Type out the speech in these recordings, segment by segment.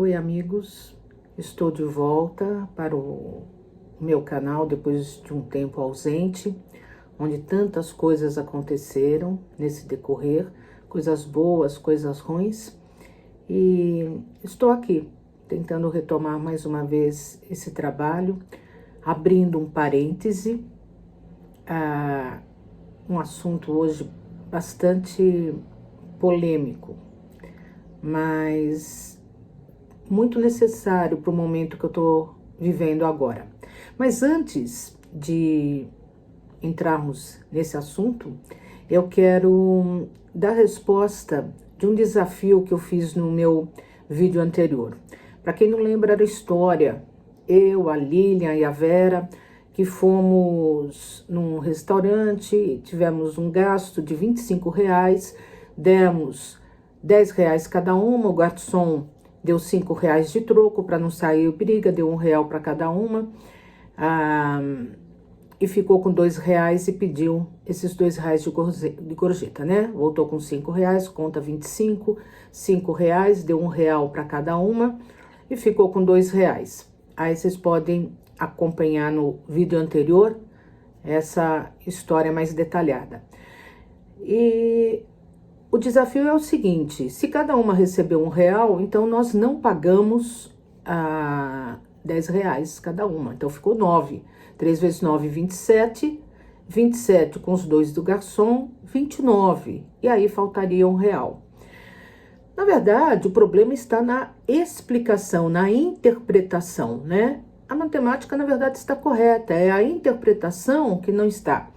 Oi, amigos, estou de volta para o meu canal depois de um tempo ausente, onde tantas coisas aconteceram nesse decorrer, coisas boas, coisas ruins, e estou aqui tentando retomar mais uma vez esse trabalho, abrindo um parêntese, um assunto hoje bastante polêmico, mas muito necessário para o momento que eu estou vivendo agora. Mas antes de entrarmos nesse assunto, eu quero dar resposta de um desafio que eu fiz no meu vídeo anterior. Para quem não lembra da história, eu, a Lilian e a Vera, que fomos num restaurante, tivemos um gasto de R$ 25, demos R$ 10 cada uma, o garçom deu R$ 5 de troco para não sair briga, deu R$ 1 para cada uma, e ficou com R$ 2 e pediu esses R$ 2 de gorjeta, né? Voltou com R$ 5, conta 25, R$ 5, deu R$ 1 para cada uma e ficou com R$ 2. Aí vocês podem acompanhar no vídeo anterior essa história mais detalhada. E o desafio é o seguinte: se cada uma recebeu R$ 1, então nós não pagamos R$ 10 cada uma. Então ficou 9. 3 vezes 9, 27. 27 com os 2 do garçom, 29. E aí faltaria R$ 1. Na verdade, o problema está na explicação, na interpretação, né? A matemática, na verdade, está correta. É a interpretação que não está.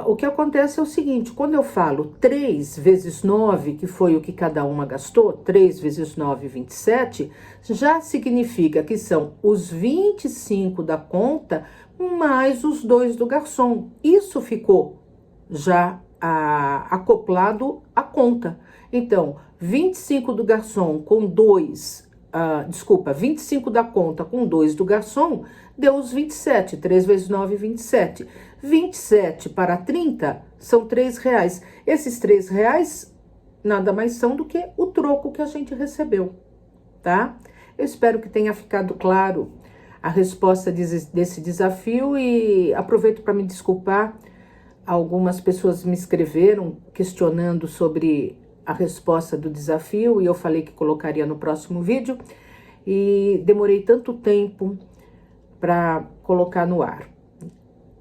O que acontece é o seguinte: quando eu falo 3 vezes 9, que foi o que cada uma gastou, 3 vezes 9, 27, já significa que são os 25 da conta mais os 2 do garçom. Isso ficou já acoplado à conta. Então, 25 do garçom com 2, 25 da conta com 2 do garçom, deu os 27, 3 vezes 9, 27. 27 para 30 são R$ 3. Esses R$ 3 nada mais são do que o troco que a gente recebeu, tá? Eu espero que tenha ficado claro a resposta desse desafio e aproveito para me desculpar. Algumas pessoas me escreveram questionando sobre a resposta do desafio e eu falei que colocaria no próximo vídeo e demorei tanto tempo para colocar no ar.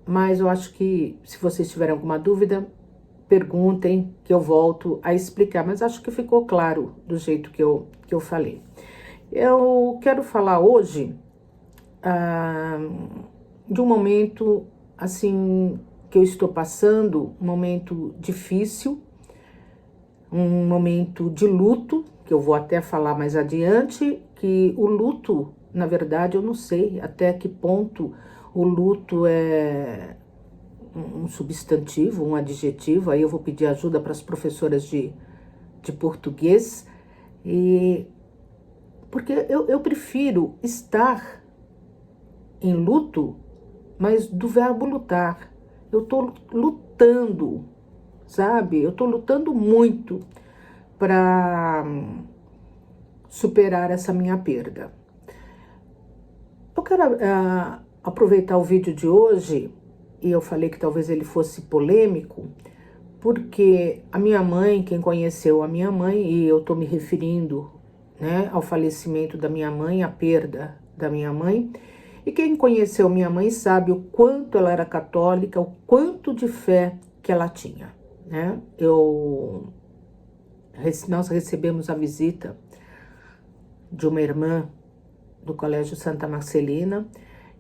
Mas eu acho que se vocês tiverem alguma dúvida, perguntem que eu volto a explicar. Mas acho que ficou claro do jeito que eu falei. Eu quero falar hoje de um momento assim que eu estou passando, um momento difícil, um momento de luto, que eu vou até falar mais adiante, que o luto, na verdade, eu não sei até que ponto o luto é um substantivo, um adjetivo. Aí eu vou pedir ajuda para as professoras de português, porque eu prefiro estar em luto, mas do verbo lutar. Eu estou lutando, sabe? Eu estou lutando muito para superar essa minha perda. Eu quero aproveitar o vídeo de hoje, e eu falei que talvez ele fosse polêmico, porque a minha mãe, quem conheceu a minha mãe, e eu estou me referindo, né, ao falecimento da minha mãe, à perda da minha mãe, e quem conheceu minha mãe sabe o quanto ela era católica, o quanto de fé que ela tinha, né? Nós recebemos a visita de uma irmã do Colégio Santa Marcelina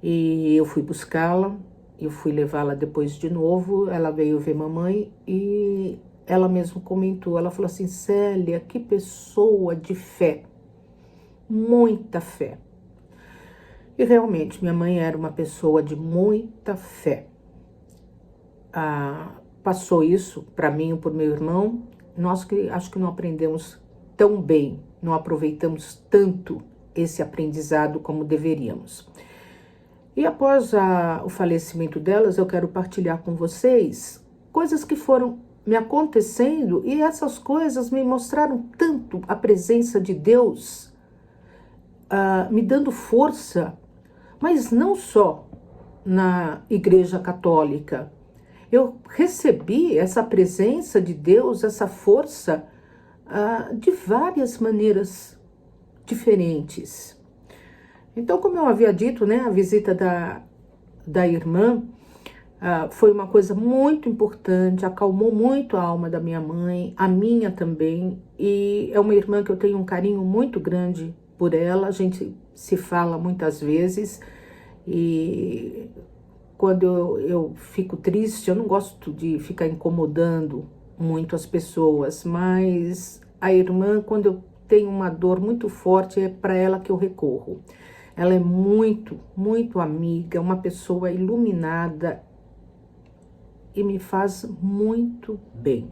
e eu fui buscá-la, eu fui levá-la depois de novo. Ela veio ver mamãe e ela mesma comentou, ela falou assim: Célia, que pessoa de fé, muita fé. E realmente, minha mãe era uma pessoa de muita fé. Passou isso para mim e para o meu irmão. Nós que acho que não aprendemos tão bem, não aproveitamos tanto esse aprendizado como deveríamos. E após o falecimento delas, eu quero partilhar com vocês coisas que foram me acontecendo, e essas coisas me mostraram tanto a presença de Deus me dando força, mas não só na Igreja Católica. Eu recebi essa presença de Deus, essa força, de várias maneiras diferentes. Então, como eu havia dito, né, a visita da irmã foi uma coisa muito importante, acalmou muito a alma da minha mãe, a minha também, e é uma irmã que eu tenho um carinho muito grande por ela, a gente se fala muitas vezes, e quando eu fico triste, eu não gosto de ficar incomodando muito as pessoas, mas a irmã, quando eu tenho uma dor muito forte, é para ela que eu recorro. Ela é muito, muito amiga, uma pessoa iluminada e me faz muito bem.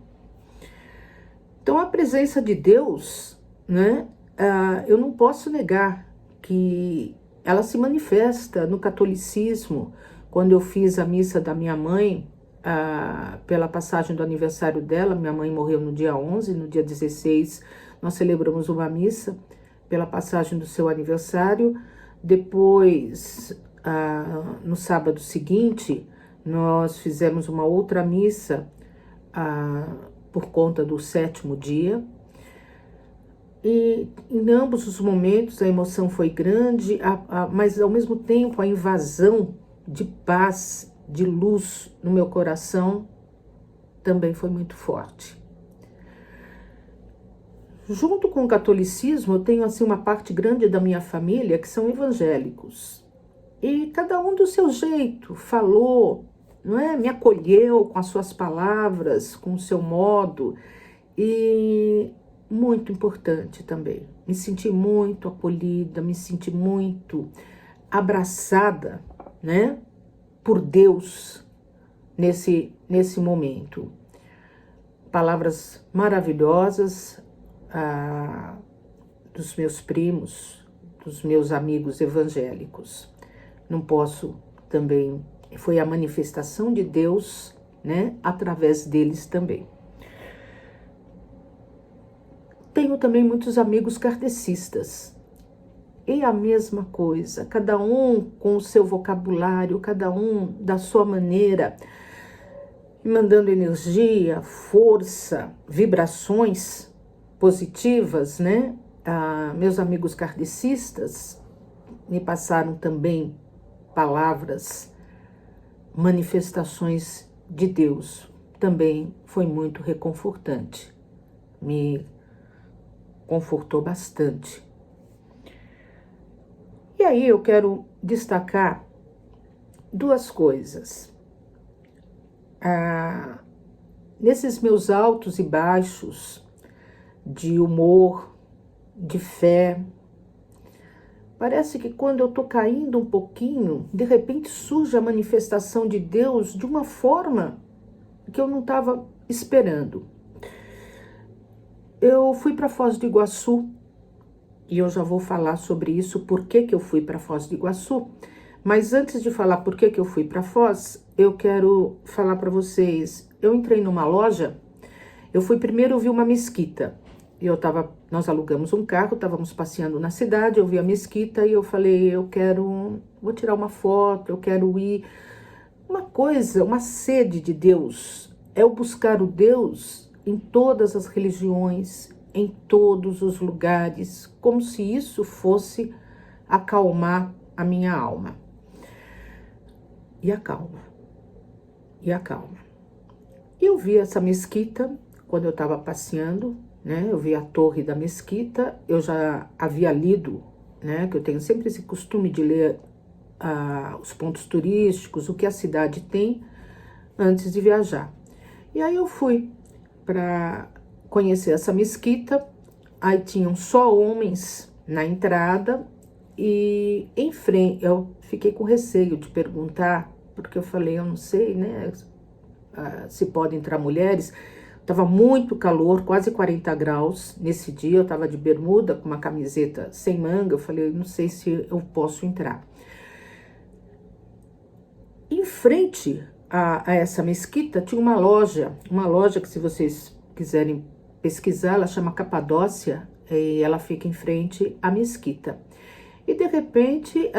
Então, a presença de Deus, né, eu não posso negar que ela se manifesta no catolicismo. Quando eu fiz a missa da minha mãe, pela passagem do aniversário dela, minha mãe morreu no dia 11, no dia 16, nós celebramos uma missa pela passagem do seu aniversário. Depois, no sábado seguinte, nós fizemos uma outra missa por conta do 7º dia. E em ambos os momentos a emoção foi grande, mas ao mesmo tempo a invasão de paz, de luz no meu coração também foi muito forte. Junto com o catolicismo, eu tenho assim uma parte grande da minha família que são evangélicos. E cada um do seu jeito falou, não é? Me acolheu com as suas palavras, com o seu modo. E muito importante também. Me senti muito acolhida, me senti muito abraçada, né, por Deus nesse momento. Palavras maravilhosas dos meus primos, dos meus amigos evangélicos. Não posso também, foi a manifestação de Deus, né, através deles também. Tenho também muitos amigos kardecistas. E a mesma coisa, cada um com o seu vocabulário, cada um da sua maneira, mandando energia, força, vibrações positivas, né? Meus amigos kardecistas me passaram também palavras, manifestações de Deus. Também foi muito reconfortante. Me confortou bastante. E aí eu quero destacar duas coisas. Nesses meus altos e baixos de humor, de fé, parece que quando eu tô caindo um pouquinho, de repente surge a manifestação de Deus de uma forma que eu não estava esperando. Eu fui para Foz do Iguaçu, e eu já vou falar sobre isso, por que eu fui para Foz do Iguaçu. Mas antes de falar por que eu fui para Foz, eu quero falar para vocês. Eu entrei numa loja, eu fui primeiro ver uma mesquita. Nós alugamos um carro, estávamos passeando na cidade, eu vi a mesquita e eu falei, vou tirar uma foto, eu quero ir. Uma coisa, uma sede de Deus, é o buscar o Deus em todas as religiões, em todos os lugares, como se isso fosse acalmar a minha alma. E acalma. E acalma. Eu vi essa mesquita quando eu estava passeando, né? Eu vi a torre da mesquita, eu já havia lido, né? Que eu tenho sempre esse costume de ler os pontos turísticos, o que a cidade tem, antes de viajar. E aí eu fui para conhecer essa mesquita, aí tinham só homens na entrada e em frente, eu fiquei com receio de perguntar, porque eu falei, eu não sei, né, se pode entrar mulheres. Tava muito calor, quase 40 graus nesse dia, eu tava de bermuda com uma camiseta sem manga, eu falei, não sei se eu posso entrar. Em frente a essa mesquita tinha uma loja que se vocês quiserem pesquisar, ela chama Capadócia e ela fica em frente à mesquita. E de repente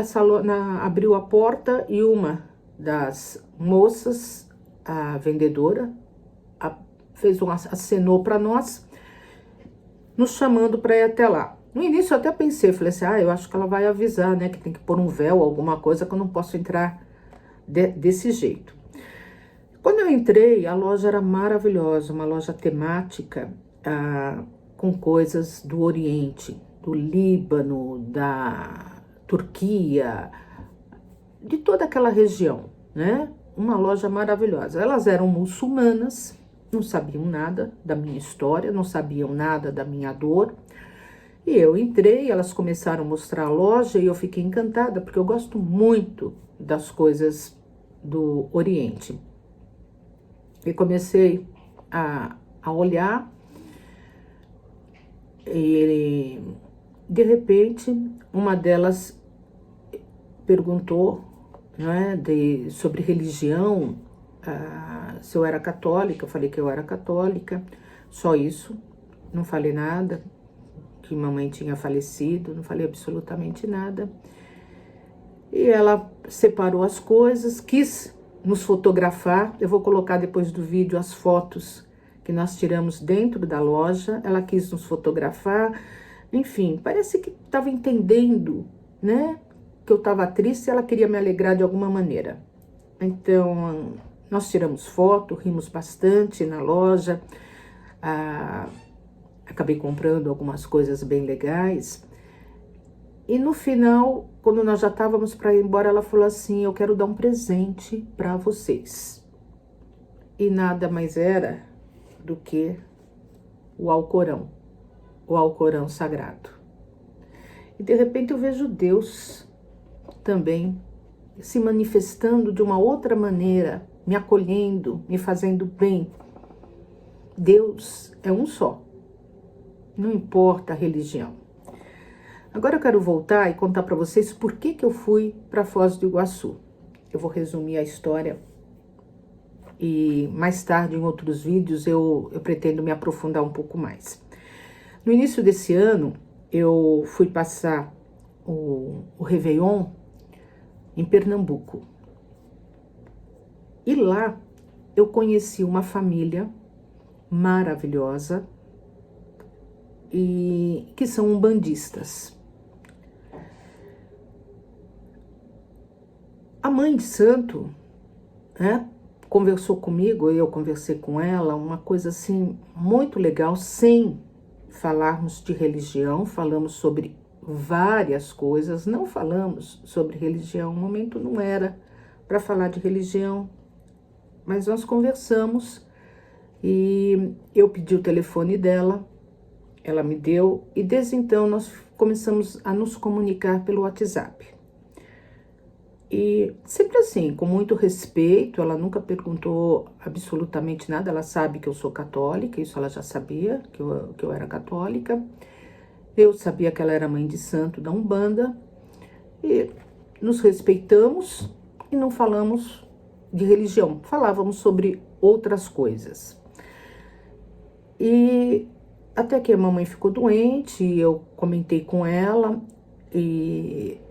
abriu a porta e uma das moças, a vendedora, acenou para nós, nos chamando para ir até lá. No início eu até pensei, falei assim, eu acho que ela vai avisar, né, que tem que pôr um véu, alguma coisa, que eu não posso entrar desse jeito. Quando eu entrei, a loja era maravilhosa, uma loja temática, com coisas do Oriente, do Líbano, da Turquia, de toda aquela região, né? Uma loja maravilhosa. Elas eram muçulmanas, não sabiam nada da minha história, não sabiam nada da minha dor. E eu entrei, elas começaram a mostrar a loja e eu fiquei encantada, porque eu gosto muito das coisas do Oriente. E comecei a olhar e, de repente, uma delas perguntou, né, sobre religião, se eu era católica. Eu falei que eu era católica, só isso, não falei nada, que mamãe tinha falecido, não falei absolutamente nada. E ela separou as coisas, quis nos fotografar. Eu vou colocar depois do vídeo as fotos que nós tiramos dentro da loja. Ela quis nos fotografar, enfim, parece que estava entendendo, né, que eu estava triste e ela queria me alegrar de alguma maneira. Então, nós tiramos foto, rimos bastante na loja, acabei comprando algumas coisas bem legais. E no final, quando nós já estávamos para ir embora, ela falou assim, eu quero dar um presente para vocês. E nada mais era do que o Alcorão sagrado. E de repente eu vejo Deus também se manifestando de uma outra maneira, me acolhendo, me fazendo bem. Deus é um só, não importa a religião. Agora eu quero voltar e contar para vocês por que eu fui para Foz do Iguaçu. Eu vou resumir a história e mais tarde, em outros vídeos, eu pretendo me aprofundar um pouco mais. No início desse ano, eu fui passar o Réveillon em Pernambuco. E lá eu conheci uma família maravilhosa e que são umbandistas. A mãe de santo, né, conversou comigo, eu conversei com ela, uma coisa assim muito legal, sem falarmos de religião, falamos sobre várias coisas, não falamos sobre religião, o momento não era para falar de religião, mas nós conversamos e eu pedi o telefone dela, ela me deu e desde então nós começamos a nos comunicar pelo WhatsApp. E sempre assim, com muito respeito, ela nunca perguntou absolutamente nada, ela sabe que eu sou católica, isso ela já sabia, que eu era católica. Eu sabia que ela era mãe de santo da Umbanda, e nos respeitamos e não falamos de religião, falávamos sobre outras coisas. E até que a mamãe ficou doente, eu comentei com ela e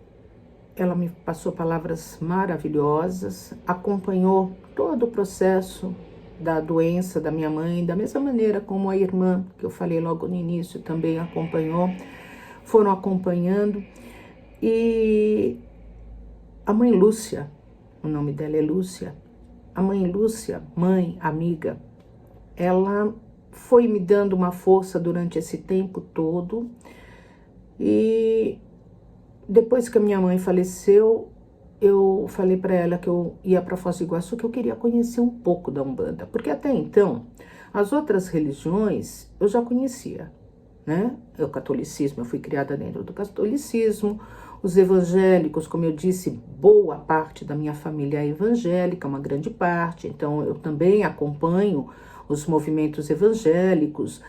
ela me passou palavras maravilhosas, acompanhou todo o processo da doença da minha mãe, da mesma maneira como a irmã, que eu falei logo no início, também acompanhou, foram acompanhando. E a mãe Lúcia, o nome dela é Lúcia, a mãe Lúcia, mãe, amiga, ela foi me dando uma força durante esse tempo todo. E depois que a minha mãe faleceu, eu falei para ela que eu ia para Foz do Iguaçu, que eu queria conhecer um pouco da Umbanda, porque até então as outras religiões eu já conhecia, né? O catolicismo, eu fui criada dentro do catolicismo, os evangélicos, como eu disse, boa parte da minha família é evangélica, uma grande parte, então eu também acompanho os movimentos evangélicos,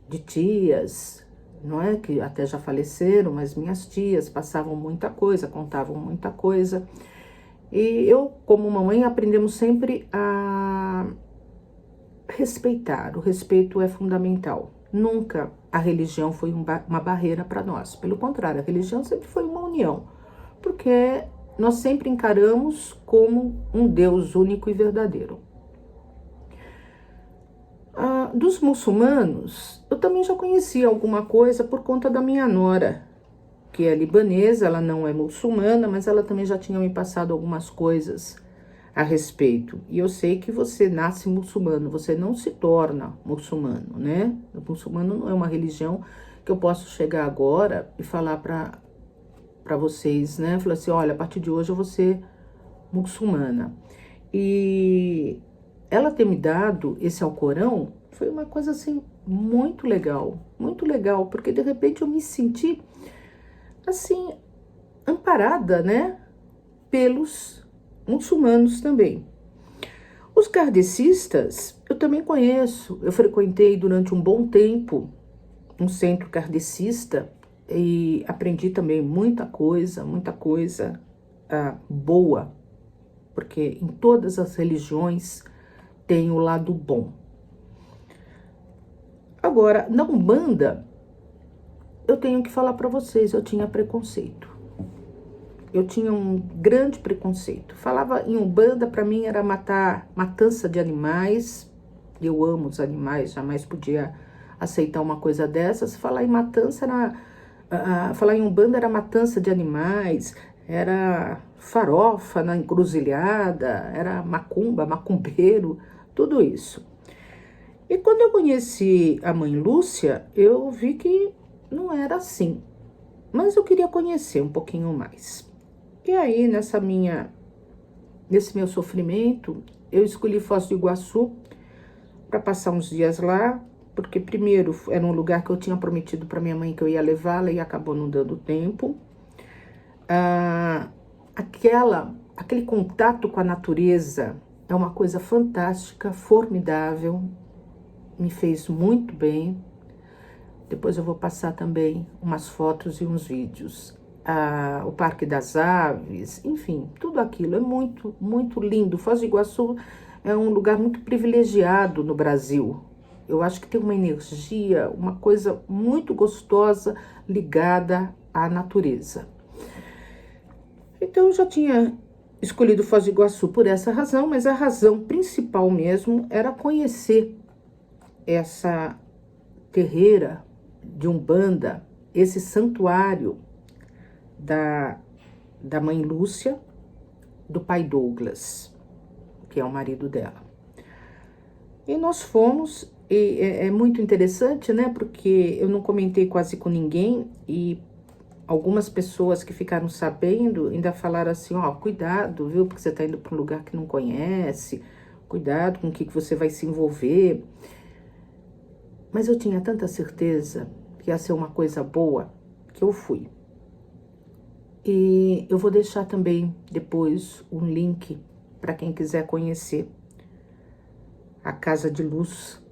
de tias, não é, que até já faleceram, mas minhas tias passavam muita coisa, contavam muita coisa. E eu, como mamãe, aprendemos sempre a respeitar. O respeito é fundamental. Nunca a religião foi uma barreira para nós. Pelo contrário, a religião sempre foi uma união, porque nós sempre encaramos como um Deus único e verdadeiro. Dos muçulmanos, eu também já conhecia alguma coisa por conta da minha nora, que é libanesa, ela não é muçulmana, mas ela também já tinha me passado algumas coisas a respeito. E eu sei que você nasce muçulmano, você não se torna muçulmano, né? O muçulmano não é uma religião que eu posso chegar agora e falar para vocês, né? Falar assim, olha, a partir de hoje eu vou ser muçulmana. E ela ter me dado esse Alcorão foi uma coisa assim muito legal, porque de repente eu me senti assim amparada, né, pelos muçulmanos também. Os kardecistas eu também conheço, eu frequentei durante um bom tempo um centro kardecista e aprendi também muita coisa boa, porque em todas as religiões tem o lado bom. Agora, na Umbanda, eu tenho que falar para vocês, eu tinha preconceito. Eu tinha um grande preconceito. Falava em Umbanda, para mim era matança de animais. Eu amo os animais, jamais podia aceitar uma coisa dessas. Falar em matança falar em Umbanda era matança de animais, era farofa na encruzilhada, era macumba, macumbeiro, tudo isso. E quando eu conheci a mãe Lúcia, eu vi que não era assim. Mas eu queria conhecer um pouquinho mais. E aí, nesse meu sofrimento, eu escolhi Foz do Iguaçu para passar uns dias lá, porque primeiro era um lugar que eu tinha prometido para minha mãe que eu ia levá-la e acabou não dando tempo. Aquele contato com a natureza é uma coisa fantástica, formidável, me fez muito bem. Depois eu vou passar também umas fotos e uns vídeos. O Parque das Aves, enfim, tudo aquilo é muito, muito lindo. Foz do Iguaçu é um lugar muito privilegiado no Brasil. Eu acho que tem uma energia, uma coisa muito gostosa ligada à natureza. Então eu já tinha escolhido Foz do Iguaçu por essa razão, mas a razão principal mesmo era conhecer essa terreira de Umbanda, esse santuário da mãe Lúcia, do pai Douglas, que é o marido dela. E nós fomos, e é muito interessante, né? Porque eu não comentei quase com ninguém e algumas pessoas que ficaram sabendo ainda falaram assim, ó, cuidado, viu? Porque você tá indo para um lugar que não conhece, cuidado com o que você vai se envolver. Mas eu tinha tanta certeza que ia ser uma coisa boa que eu fui. E eu vou deixar também depois um link para quem quiser conhecer a Casa de Luz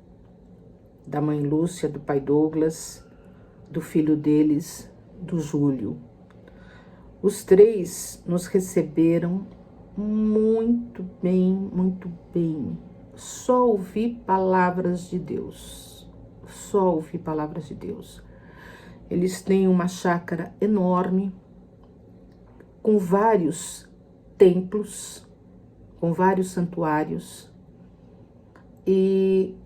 da mãe Lúcia, do pai Douglas, do filho deles, do Júlio. Os três nos receberam muito bem, muito bem. Só ouvi palavras de Deus. Só ouvi palavras de Deus. Eles têm uma chácara enorme, com vários templos, com vários santuários. E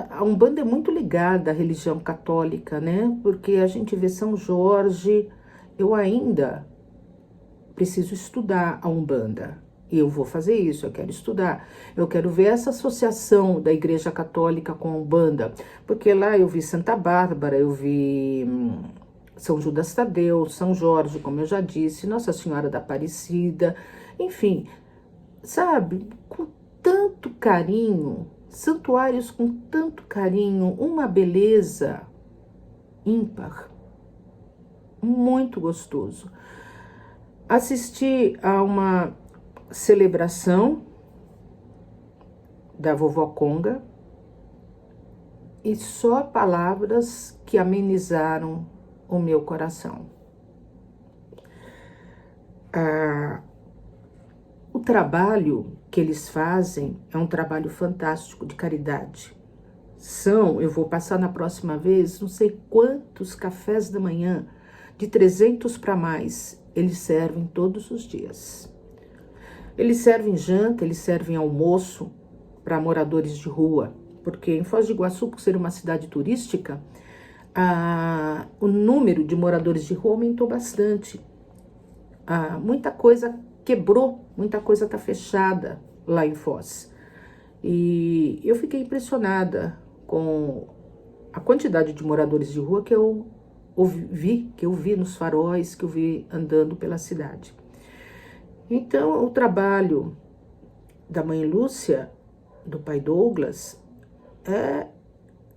a Umbanda é muito ligada à religião católica, né? Porque a gente vê São Jorge. Eu ainda preciso estudar a Umbanda. E eu vou fazer isso, eu quero estudar. Eu quero ver essa associação da Igreja Católica com a Umbanda. Porque lá eu vi Santa Bárbara, eu vi São Judas Tadeu, São Jorge, como eu já disse, Nossa Senhora da Aparecida. Enfim, sabe, com tanto carinho, santuários com tanto carinho, uma beleza ímpar, muito gostoso. Assisti a uma celebração da vovó Conga e só palavras que amenizaram o meu coração. O trabalho que eles fazem é um trabalho fantástico de caridade, eu vou passar na próxima vez, não sei quantos cafés da manhã, de 300 para mais, eles servem todos os dias. Eles servem janta, eles servem almoço para moradores de rua, porque em Foz do Iguaçu, por ser uma cidade turística, o número de moradores de rua aumentou bastante. Muita coisa quebrou, muita coisa está fechada lá em Foz. E eu fiquei impressionada com a quantidade de moradores de rua que eu vi nos faróis, que eu vi andando pela cidade. Então, o trabalho da mãe Lúcia, do pai Douglas, é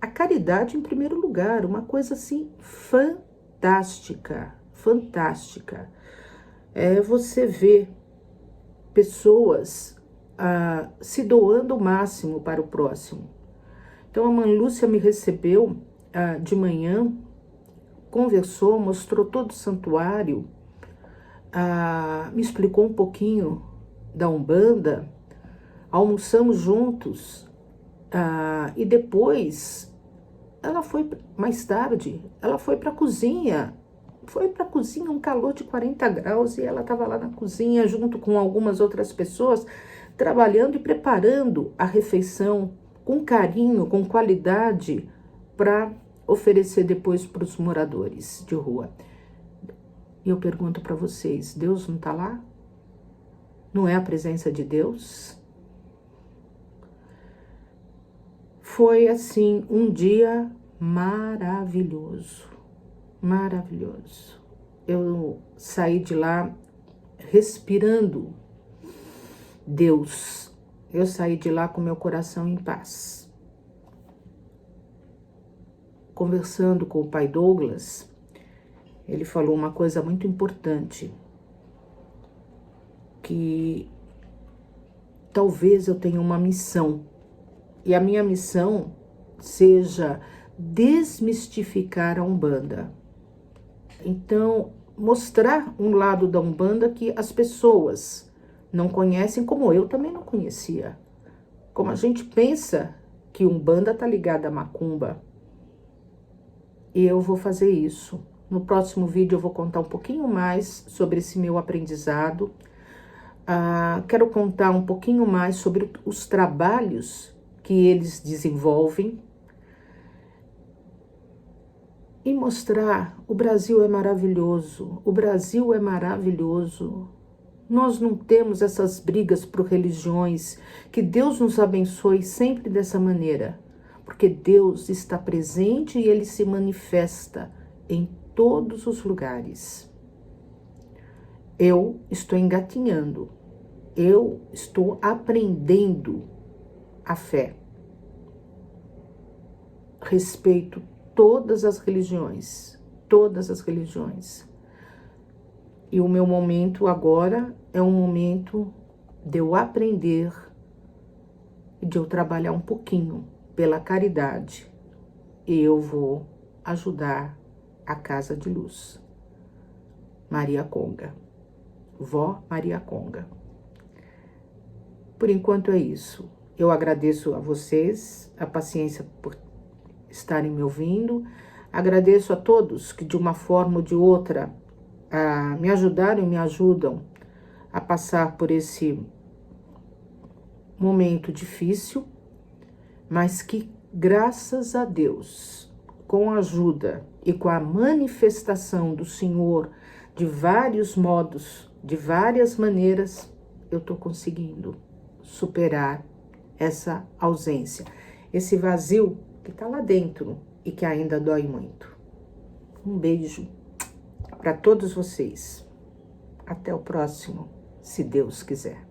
a caridade em primeiro lugar, uma coisa assim fantástica, fantástica. É você ver pessoas se doando o máximo para o próximo. Então a mãe Lúcia me recebeu de manhã, conversou, mostrou todo o santuário, me explicou um pouquinho da Umbanda, almoçamos juntos e depois ela foi, mais tarde, ela foi para a cozinha. Foi para a cozinha, um calor de 40 graus, e ela estava lá na cozinha junto com algumas outras pessoas, trabalhando e preparando a refeição com carinho, com qualidade, para oferecer depois para os moradores de rua. E eu pergunto para vocês, Deus não está lá? Não é a presença de Deus? Foi assim, um dia maravilhoso, maravilhoso. Eu saí de lá respirando Deus. Eu saí de lá com meu coração em paz. Conversando com o pai Douglas, ele falou uma coisa muito importante, que talvez eu tenha uma missão, e a minha missão seja desmistificar a Umbanda. Então, mostrar um lado da Umbanda que as pessoas não conhecem, como eu também não conhecia. Como a gente pensa que Umbanda está ligada a Macumba. E eu vou fazer isso. No próximo vídeo eu vou contar um pouquinho mais sobre esse meu aprendizado. Quero contar um pouquinho mais sobre os trabalhos que eles desenvolvem. E mostrar, o Brasil é maravilhoso, o Brasil é maravilhoso. Nós não temos essas brigas por religiões, que Deus nos abençoe sempre dessa maneira, porque Deus está presente e Ele se manifesta em todos os lugares. Eu estou engatinhando, eu estou aprendendo a fé. Respeito todas as religiões, todas as religiões. E o meu momento agora é um momento de eu aprender e de eu trabalhar um pouquinho pela caridade. E eu vou ajudar a Casa de Luz. Maria Conga. Vó Maria Conga. Por enquanto é isso. Eu agradeço a vocês a paciência por estarem me ouvindo. Agradeço a todos que de uma forma ou de outra me ajudaram e me ajudam a passar por esse momento difícil, mas que, graças a Deus, com a ajuda e com a manifestação do Senhor de vários modos, de várias maneiras, eu estou conseguindo superar essa ausência, esse vazio que está lá dentro e que ainda dói muito. Um beijo para todos vocês. Até o próximo, se Deus quiser.